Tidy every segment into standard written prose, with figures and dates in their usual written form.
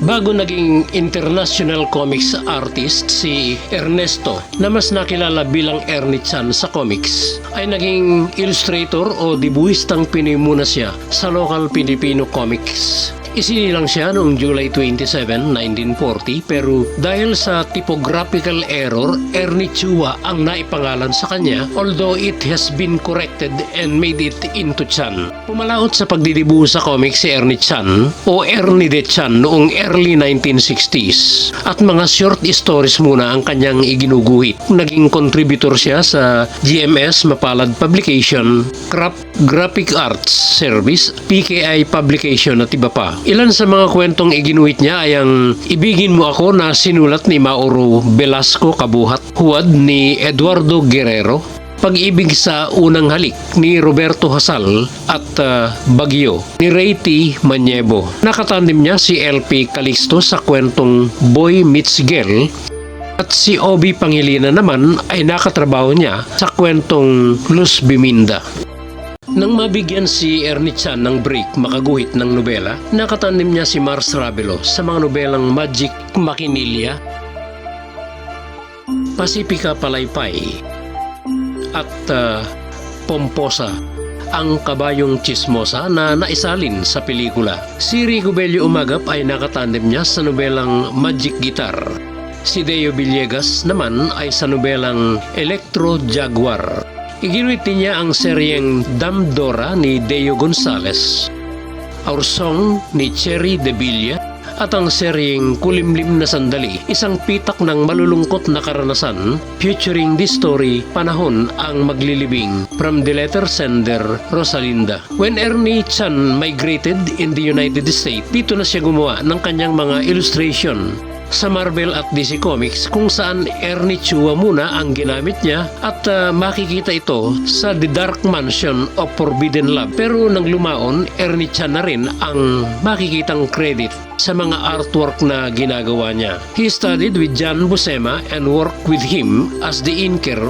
Bago naging international comics artist si Ernesto, na mas nakilala bilang Ernie Chan sa comics, ay naging illustrator o dibuhistang Pinoy muna siya sa local Filipino comics. Isinilang siya noong July 27, 1940 pero dahil sa typographical error, Ernie Chua ang naipangalan sa kanya although it has been corrected and made it into Chan. Pumalaot sa pagdidibuho sa comics si Ernie Chan o Ernie de Chan noong early 1960s at mga short stories muna ang kanyang iginuguhit. Naging contributor siya sa GMS Mapalad Publication, Graphic Arts Service, PKI Publication at iba pa. Ilan sa mga kwentong iginuhit niya ay ang Ibigin Mo Ako na sinulat ni Mauro Velasco Kabuhat, huwad ni Eduardo Guerrero, Pag-ibig sa Unang Halik ni Roberto Hasal at Bagyo ni Ray T. Maniebo. Nakatandem niya si LP Calixto sa kwentong Boy Meets Girl at si Obi Pangilinan naman ay nakatrabaho niya sa kwentong Luz Biminda. Nang mabigyan si Ernie Chan ng break makaguhit ng nobela, nakatanim niya si Mars Ravelo sa mga nobelang Magic Makinilya, Pasipika Palaypay at Pomposa, ang Kabayong Chismosa na naisalin sa pelikula. Si Rico Bello Umagap ay nakatandem niya sa nobelang Magic Guitar. Si Deo Villegas naman ay sa nobelang Electro Jaguar. Iginuhit niya ang seryeng Damdora ni Deo Gonzales, Our Song ni Cherry De Villa at ang seryeng Kulimlim na Sandali, isang pitak ng malulungkot na karanasan featuring this story, Panahon ang Maglilibing, from the letter sender Rosalinda. When Ernie Chan migrated in the United States, dito na siya gumawa ng kanyang mga illustration sa Marvel at DC Comics kung saan Ernie Chua muna ang ginamit niya at makikita ito sa The Dark Mansion of Forbidden Love. Pero nang lumaon, Ernie Chan na rin ang makikitang credit sa mga artwork na ginagawa niya. He studied with John Buscema and worked with him as the inker.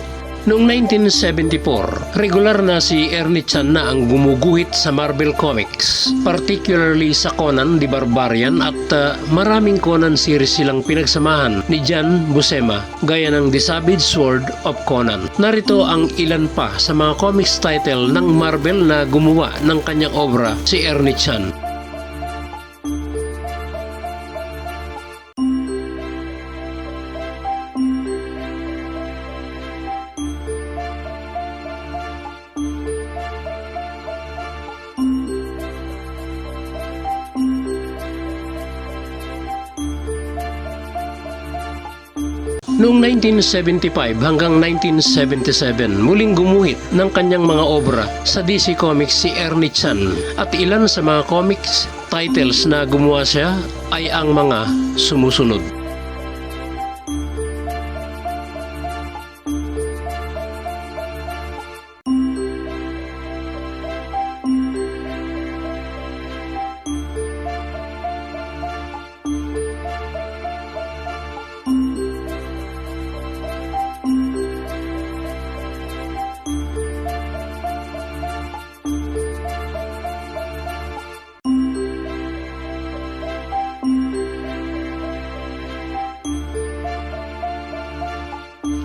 Noong 1974, regular na si Ernie Chan na ang gumuguhit sa Marvel Comics, particularly sa Conan the Barbarian at maraming Conan series silang pinagsamahan ni John Buscema, gaya ng The Savage Sword of Conan. Narito ang ilan pa sa mga comics title ng Marvel na gumawa ng kanyang obra si Ernie Chan. Noong 1975 hanggang 1977, muling gumuhit ng kanyang mga obra sa DC Comics si Ernie Chan at ilan sa mga comics titles na gumawa siya ay ang mga sumusunod.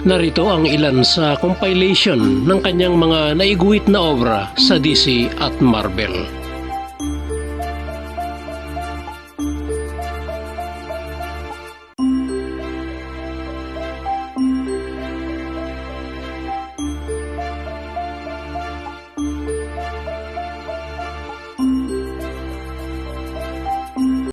Narito ang ilan sa compilation ng kanyang mga naiguhit na obra sa DC at Marvel.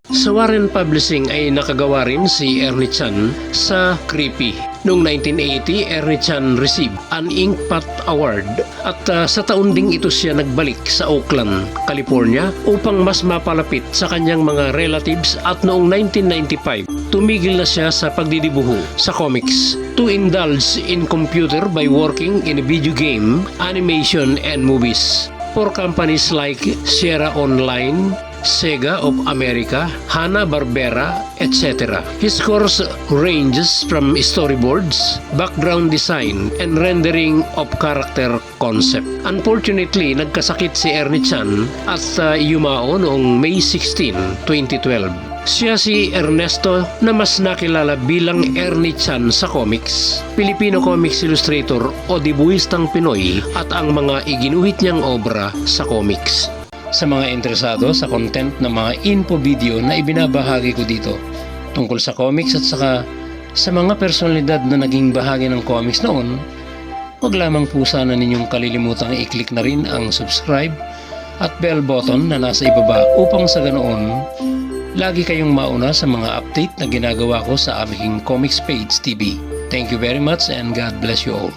Sa Warren Publishing ay nakagawa rin si Ernie Chan sa Creepy. Noong 1980, Ernie Chan received an Inkpot Award at sa taon ding ito siya nagbalik sa Oakland, California upang mas mapalapit sa kanyang mga relatives at noong 1995, tumigil na siya sa pagdidibuho sa comics to indulge in computer by working in a video game, animation and movies for companies like Sierra Online, Sega of America, Hanna-Barbera, etc. His course ranges from storyboards, background design, and rendering of character concept. Unfortunately, nagkasakit si Ernie Chan at yumao noong May 16, 2012. Siya si Ernesto na mas nakilala bilang Ernie Chan sa comics, Filipino comics illustrator o dibuhistang Pinoy at ang mga iginuhit niyang obra sa comics. Sa mga interesado sa content ng mga info video na ibinabahagi ko dito tungkol sa comics at saka sa mga personalidad na naging bahagi ng comics noon, huwag lamang po sana ninyong kalilimutang i-click na rin ang subscribe at bell button na nasa ibaba upang sa ganoon lagi kayong mauna sa mga update na ginagawa ko sa aming Comics Page TV. Thank you very much and God bless you all.